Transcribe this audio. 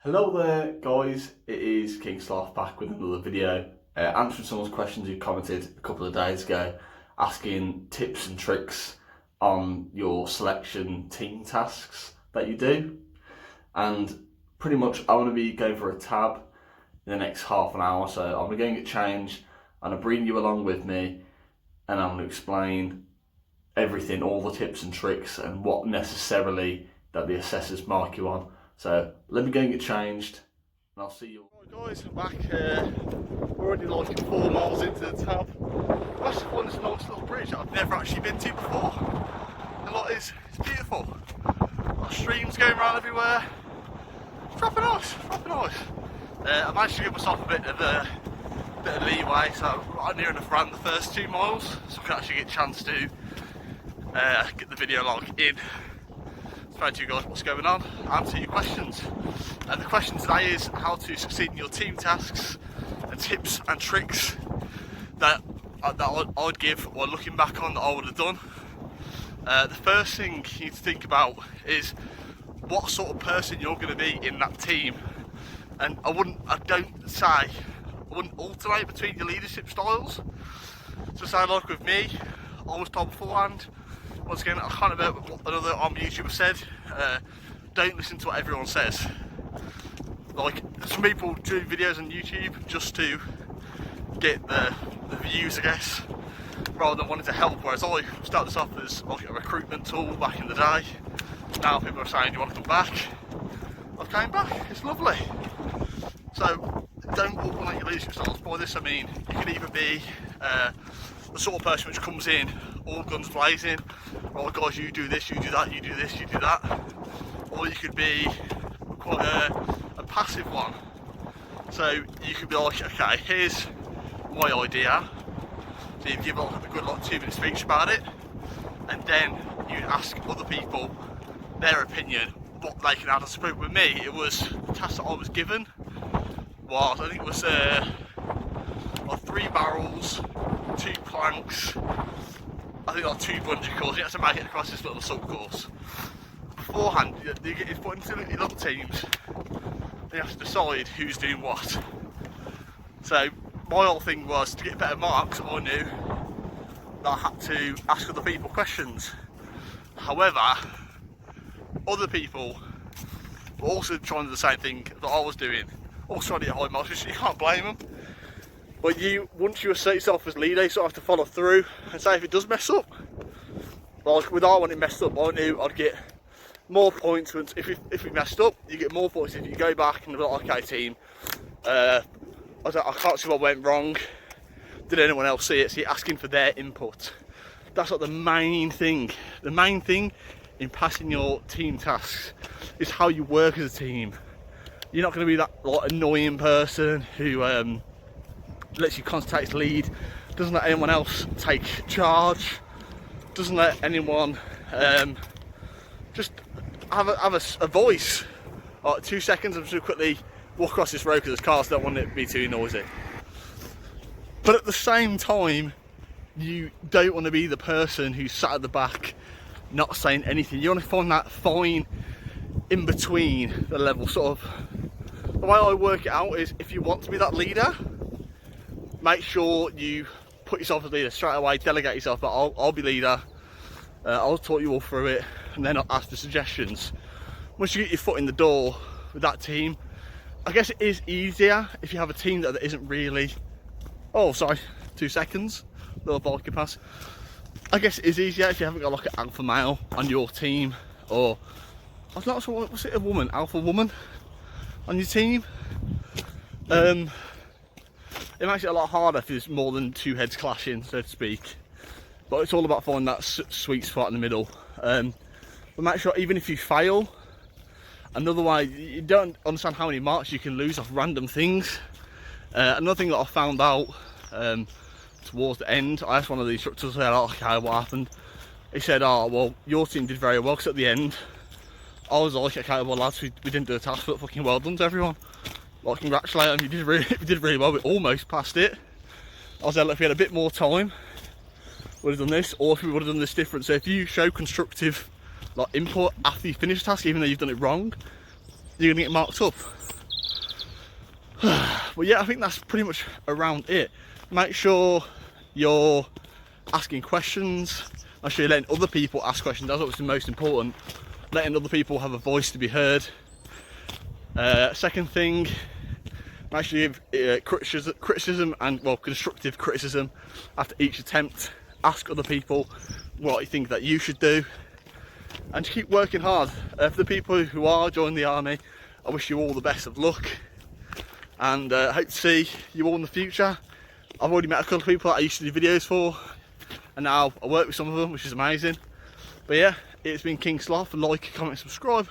Hello there guys, it is King Sloth back with another video, answering someone's questions who commented a couple of days ago asking tips and tricks on your selection team tasks that you do. And pretty much I want to be going for a tab in the next half an hour, so I'm going to get changed and I'll bring you along with me and I'm going to explain everything, all the tips and tricks and what necessarily that the assessors mark you on. So let me go and get changed and I'll see you. Right guys, I'm back. We're already like 4 miles into the tab. I've actually found this nice little bridge that I've never actually been to before. And like, it's beautiful. Got streams going around everywhere. It's proper nice, proper nice. I managed to give myself a bit of leeway, so I'm near enough around the first 2 miles, so I can actually get a chance to get the video log in. Explain to you guys what's going on, answer your questions. And the question today is how to succeed in your team tasks and tips and tricks that I'd give, or looking back on, that I would have done. The first thing you need to think about is what sort of person you're going to be in that team. And I wouldn't alternate between your leadership styles. So say like with me, I was told beforehand, once again, I can't remember what another YouTuber said, don't listen to what everyone says. Like, some people do videos on YouTube just to get the views, I guess, rather than wanting to help, whereas I started this off as like a recruitment tool back in the day. Now people are saying, do you want to come back? I've came back, it's lovely. So don't alternate your leadership styles. By this I mean, you can either be the sort of person which comes in all guns blazing, right guys, you do this, you do that, you do this, you do that. Or you could be quite a passive one. So you could be like, okay, here's my idea. So you give like a good 2-minute speech about it, and then you ask other people their opinion, what they can add as support. With me, it was the task that I was given was, I think it was like 3 barrels, 2 planks, I think like 2 bungee cords. You have to make it across this little sub course. Beforehand, you get put into little teams and you have to decide who's doing what. So my whole thing was, to get better marks, I knew that I had to ask other people questions. However, other people were also trying to do the same thing that I was doing, also trying to get high marks, which you can't blame them. But once you assert yourself as leader, you sort of have to follow through and say if it does mess up. Like with when it messed up, I knew I'd get more points. If it messed up, you get more points if you go back and be like, okay team, I can't see what went wrong. Did anyone else see it? So you're asking for their input. That's like the main thing. The main thing in passing your team tasks is how you work as a team. You're not going to be that like annoying person who lets you concentrate, lead, doesn't let anyone else take charge, doesn't let anyone just have a voice. Like 2 seconds, I'm just going to quickly walk across this road because there's cars, don't want it to be too noisy. But at the same time, you don't want to be the person who's sat at the back not saying anything. You want to find that fine in between the level. Sort of the way I work it out is, if you want to be that leader, make sure you put yourself as leader straight away, delegate yourself, but I'll be leader, I'll talk you all through it, and then I'll ask for suggestions. Once you get your foot in the door with that team, I guess it is easier if you have a team that isn't really, oh sorry, 2 seconds, little vodka pass. I guess it is easier if you haven't got like an alpha male on your team, or what's it, a woman, alpha woman on your team. It makes it a lot harder if there's more than 2 heads clashing, so to speak. But it's all about finding that sweet spot in the middle. But make sure, even if you fail, another way, you don't understand how many marks you can lose off random things. Another thing that I found out towards the end, I asked one of the instructors, oh, okay, what happened? He said, oh, well, your team did very well, because at the end, I was like, okay, well lads, we didn't do a task, but fucking well done to everyone. Like, congratulate them, you did really well, we almost passed it. I was like, if we had a bit more time, we would have done this, or if we would have done this different. So if you show constructive like input after you finish a task, even though you've done it wrong, you're going to get marked up. But yeah, I think that's pretty much around it. Make sure you're asking questions. Make sure you're letting other people ask questions. That's obviously most important. Letting other people have a voice to be heard. Second thing, make sure you give criticism and, well, constructive criticism after each attempt. Ask other people what you think that you should do, and just keep working hard. For the people who are joining the army, I wish you all the best of luck, and hope to see you all in the future. I've already met a couple of people that I used to do videos for, and now I work with some of them, which is amazing. But yeah, it's been King Sloth. Like, comment, subscribe.